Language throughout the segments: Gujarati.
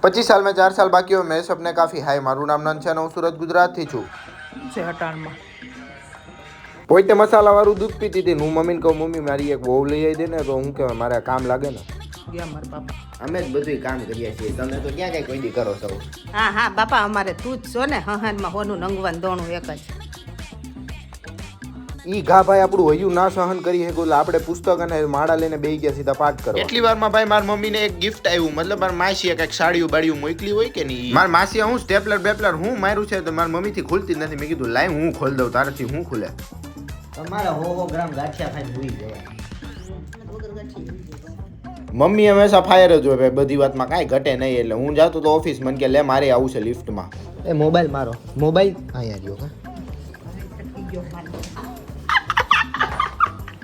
25 साल में 4 साल बाकी हो मैं सपने काफी हाई मारू नाम नन છે હું સુરત ગુજરાત થી છું છે હટાણમાં પોઈતે મસાલા વાળું દૂધ પીતી હતી હું મમ્મીને કહું મમ્મી મારી એક વહુ લઈ આવી દે ને તો હું કે મારે કામ લાગે ને ગયા મારા બાપા અમે જ બધું કામ કરીએ છીએ તમે તો ક્યાં કઈ કોઈ દી કરો છો હા હા બાપા અમારે તું જ છો ને હહાનમાં હોનું નંગવાન દોણું એક જ ઈ ઘા ભાઈ આપણું હયું ના સહન કરી શકે એટલે આપણે પુસ્તક અને માળા લઈને બેહી ગયા સીધા પાઠ કરવા એટલી વારમાં ભાઈ મારી મમ્મીને એક ગિફ્ટ આવ્યું મતલબ મારી માસીએ કંઈક સાડીઓ બાડીઓ મોકલી હોય કે નહીં મારી માસીએ હું સ્ટેપલર બેપલર હું માર્યું છે તો મારી મમ્મીથી ખુલતી જ નથી મેં કીધું લાઈ હું ખોલ દઉં તારાથી હું ખુલે તમારે હો ગ્રામ ગાંઠિયા ખાઈને ભૂલી જવાય મમ્મી હંમેશા ફાયર જ હોય ભાઈ બધી વાતમાં કાંઈ ઘટે નહીં એટલે હું જાતો તો ઓફિસ મને કે લે મારે આવું છે લિફ્ટમાં એ મોબાઈલ મારો મોબાઈલ અહીંયા રહ્યો કા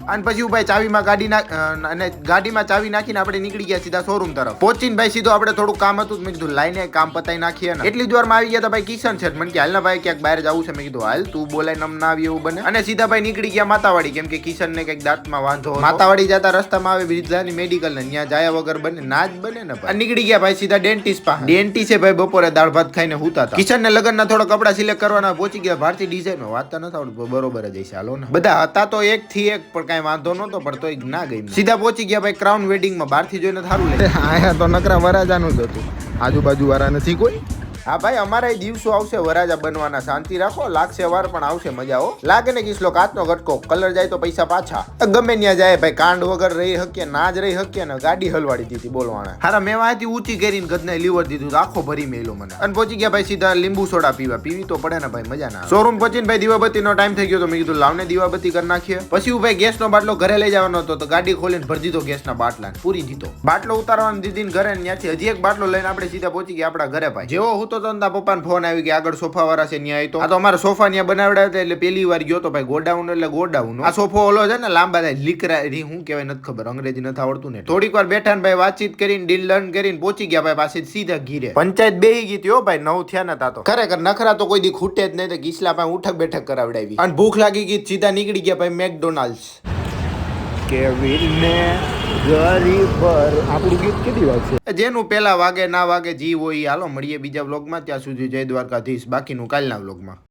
અને પછી હું ભાઈ ચાવીમાં અને ગાડીમાં ચાવી નાખીને આપણે નીકળી ગયા સીધા શોરૂમ તરફ પહોંચીને ભાઈ સીધો આપણે થોડું કામ હતું મેં કીધું લાઈને કામ પતાઈ નાખીએ ને એટલી જ વારમાં આવી ગયા હતા ભાઈ કિશન છે મને કે હાલ ને ભાઈ ક્યાંક બહાર જવું છે મેં કીધું હાલ તું બોલાય નમ ના આવી એવું બને અને સીધા ભાઈ નીકળી ગયા માતાવાડી કેમ કે કિશન ને કંઈક દાંતમાં વાંધો માતાવાડી જતા રસ્તામાં આવે બિરજાની મેડિકલ ને ત્યાં જાયા વગર બને ના જ બને ને ભાઈ નીકળી ગયા ભાઈ સીધા ડેન્ટિસ્ટ પાસે ડેન્ટિસ્ટ છે ભાઈ બપોરે દાળ ભાત ખાઈને હુતા હતા કિશન ને લગનના થોડા કપડા સિલેક્ટ કરવાના પહોંચી ગયા ભારતીય ડિઝાઇનમાં વાત તો નથી આવડતું બરોબર જ હશે હાલો ને બધા હતા તો એક થી એક પણ કાંઈ વાંધો નતો પણ તો ના ગઈ સીધા પહોંચી ગયા ભાઈ ક્રાઉન વેડિંગમાં બહારથી જોઈને સારું લે આયા તો નકરા વરાજાનું જ હતું આજુબાજુ વાળા નથી કોઈ હા ભાઈ અમારા દિવસો આવશે વરાજા બનવાના શાંતિ રાખો લાગશે વાર પણ આવશે મજા હો લાગે ને કિસલો કાચનો ઘટકો કલર જાય તો પૈસા પાછા ગમે ત્યાં જાય ભાઈ કાંડ વગર રહી શકીએ ના જ રહી શકીએ ને ગાડી હલવાડી દીધી બોલવાના હારા મેં વાંચી ઊંચી કરીને ગદને લીવર દીધું આખો ભરી મેલો મને અને પહોંચી ગયા ભાઈ સીધા લીંબુ સોડા પીવી તો પડે ને ભાઈ મજા ના શોરૂમ પહોંચીને ભાઈ દીવાબત્તીનો ટાઈમ થઈ ગયો તો મેં કીધું લાવને દીવાબત્તી કરી નાખીએ પછી હું ભાઈ ગેસનો બાટલો ઘરે લઈ જવાનો હતો તો ગાડી ખોલીને ભરી દીધો ગેસના બાટલા પૂરી દીધો બાટલો ઉતારવાનો દીધીને ઘરે ત્યાંથી હજી એક બાટલો લઈને આપણે સીધા પહોંચી ગયા આપણા ઘરે ભાઈ જેવો હું તો પપ્પાને ફોન આવી ગયા આગળ સોફા વાળા છે ત્યાં તો આ તો અમારા સોફા ત્યાં બનાવડા હતા એટલે પેલી વાર ગયો તો ભાઈ ગોડાઉન એટલે ગોડાઉન આ સોફો ઓલો છે ને લાંબા થાય લીકરા હું કહેવાય નથી ખબર અંગ્રેજી નથી આવડતું ને થોડીક વાર બેઠા ને ભાઈ વાતચીત કરીને ડીલ લર્ન કરીને પહોંચી ગયા ભાઈ પાસે સીધા ઘીરે પંચાયત બેહી ગઈ હો ભાઈ 9 થયા નતા તો ખરેખર નખરા તો કોઈ દી ખૂટે જ નહીં તો ગીસલા પાસે ઉઠક બેઠક કરાવડાવી અને ભૂખ લાગી ગઈ સીધા નીકળી ગયા ભાઈ મેકડોનાલ્ડ્સ કેવિનને ગરીબ પર આપણું ગીત કેટલી વાત છે જેનું પેલા વાગે ના વાગે જીવ હોય હાલો મળીએ બીજા વ્લોગમાં ત્યાં સુધી જય દ્વારકાધીશ બાકીનું કાલના વ્લોગમાં